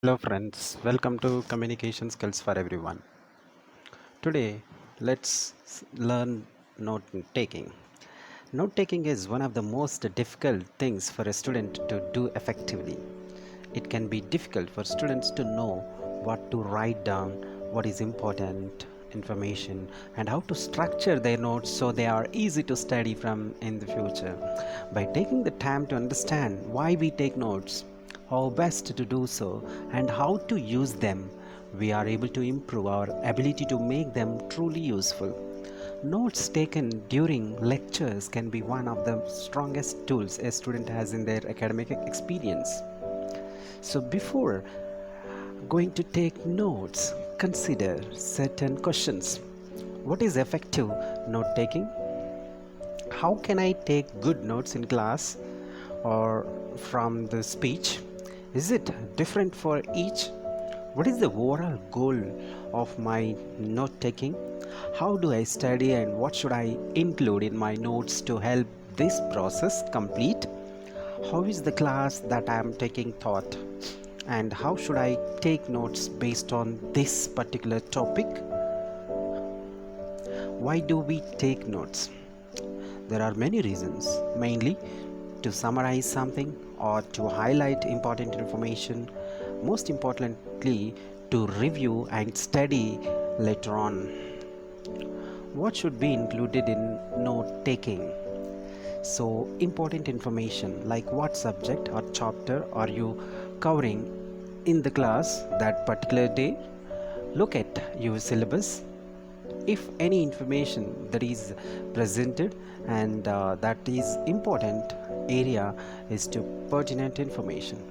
Hello, friends. Welcome to Communication Skills for Everyone. Today, learn note taking. Note taking is one of the most difficult things for a student to do effectively. It can be difficult for students to know what to write down, what is important information, and how to structure their notes so they are easy to study from in the future. By taking the time to understand why we take notes, how best to do so, and how to use them, we are able to improve our ability to make them truly useful. Notes taken during lectures can be one of the strongest tools a student has in their academic experience. So, before going to take notes, consider certain questions. What is effective note taking? How can I take good notes in class or from the speech? Is it different for each? What is the overall goal of my note taking? How do I study and what should I include in my notes to help this process complete? How is the class that I am taking taught? And how should I take notes based on this particular topic? Why do we take notes? There are many reasons, mainly to summarize something or to highlight important information, most importantly, to review and study later on. What should be included in note taking? So, important information like what subject or chapter are you covering in the class that particular day? Look at your syllabus. If any information that is presented and that is important area is to pertinent information.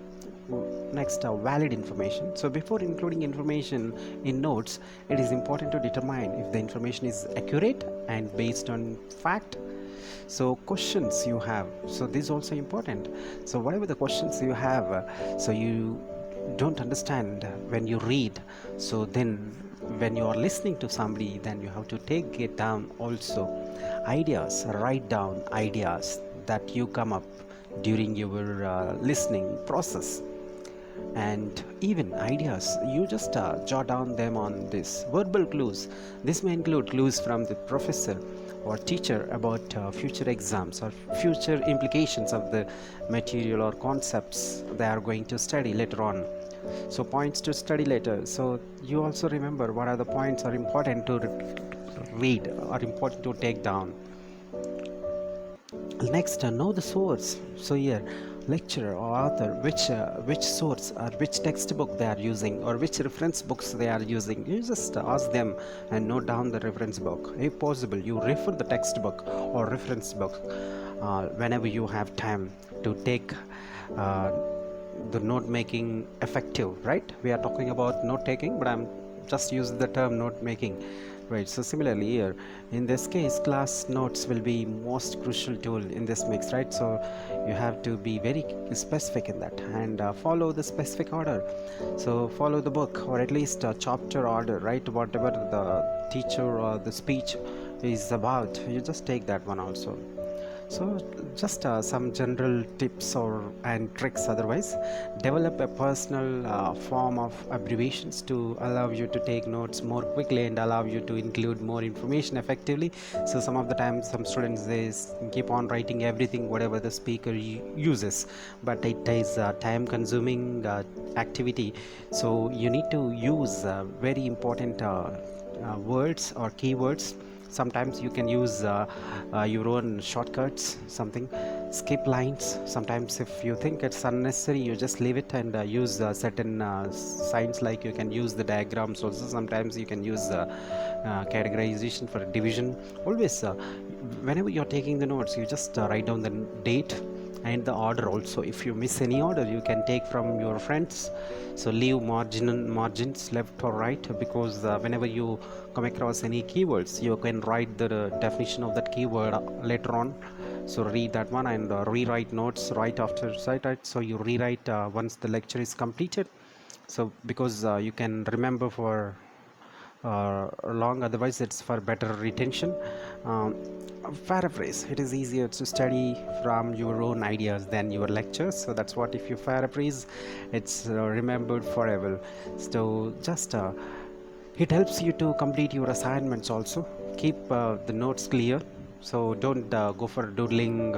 Next, valid information. So before including information in notes, it is important to determine if the information is accurate and based on fact. So questions you have, so this is also important. So whatever the questions you have, so you don't understand when you read, so then when you are listening to somebody, then you have to take it down also. Ideas, write down ideas that you come up during your listening process, and even ideas you just jot down them on this verbal clues. This may include clues from the professor or teacher about future exams or future implications of the material or concepts they are going to study later on. So points to study later, so you also remember what are the points are important to read or important to take down. Next, know the source. So here, lecturer or author, which source or which textbook they are using or which reference books they are using. You just ask them and note down the reference book. If possible, you refer the textbook or reference book whenever you have time to take the note making effective. Right? We are talking about note taking, but I'm just using the term note making. Right, so similarly here in this case class notes will be most crucial tool in this mix, right? So you have to be very specific in that and follow the specific order. So follow the book or at least a chapter order, right? Whatever the teacher or the speech is about, you just take that one also. So just some general tips or and tricks. Otherwise, develop a personal form of abbreviations to allow you to take notes more quickly and allow you to include more information effectively. So some of the times some students they keep on writing everything whatever the speaker uses, but it is a time consuming activity. So you need to use very important words or keywords. Sometimes you can use your own shortcuts, something skip lines. Sometimes if you think it's unnecessary, you just leave it and use certain signs, like you can use the diagrams also. Sometimes you can use categorization for division. Always whenever you're taking the notes, you just write down the date and the order also. If you miss any order, you can take from your friends. So leave margins left or right, because whenever you come across any keywords, you can write the definition of that keyword later on. So read that one and rewrite notes right after sight, right? So you rewrite once the lecture is completed. So because you can remember for long, otherwise it's for better retention. um, Paraphrase, it is easier to study from your own ideas than your lectures, so that's what, if you paraphrase, it's remembered forever. So just it helps you to complete your assignments also. Keep the notes clear, so don't go for doodling.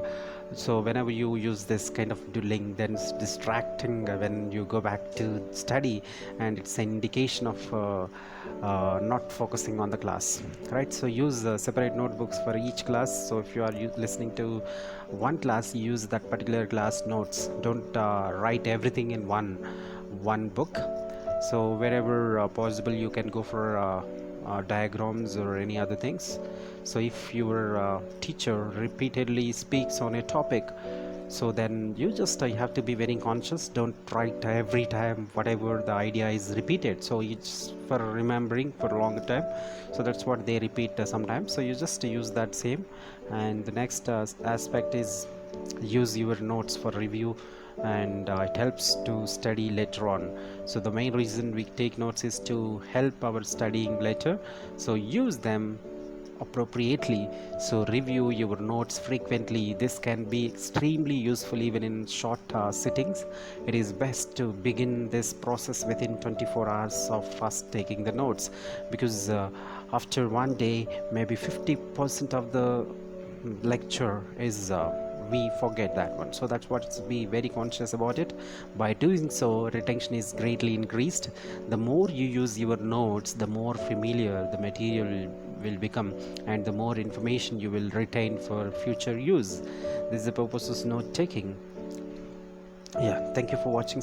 So whenever you use this kind of doodling, then it's distracting when you go back to study, and it's an indication of not focusing on the class, right? So use separate notebooks for each class. So if you are listening to one class, use that particular class notes. Don't write everything in one book. So wherever possible, you can go for diagrams or any other things. So if your teacher repeatedly speaks on a topic, so then you just have to be very conscious. Don't write every time whatever the idea is repeated, so it's for remembering for a longer time. So that's what they repeat sometimes, so you just use that same. And the next aspect is use your notes for review, and it helps to study later on. So the main reason we take notes is to help our studying later, so use them appropriately. So review your notes frequently. This can be extremely useful even in short sittings. It is best to begin this process within 24 hours of first taking the notes, because after one day maybe 50% of the lecture is we forget that one. So that's what, be very conscious about it. By doing so, retention is greatly increased. The more you use your notes, the more familiar the material will become, and the more information you will retain for future use. This is the purpose of note taking. Yeah, thank you for watching.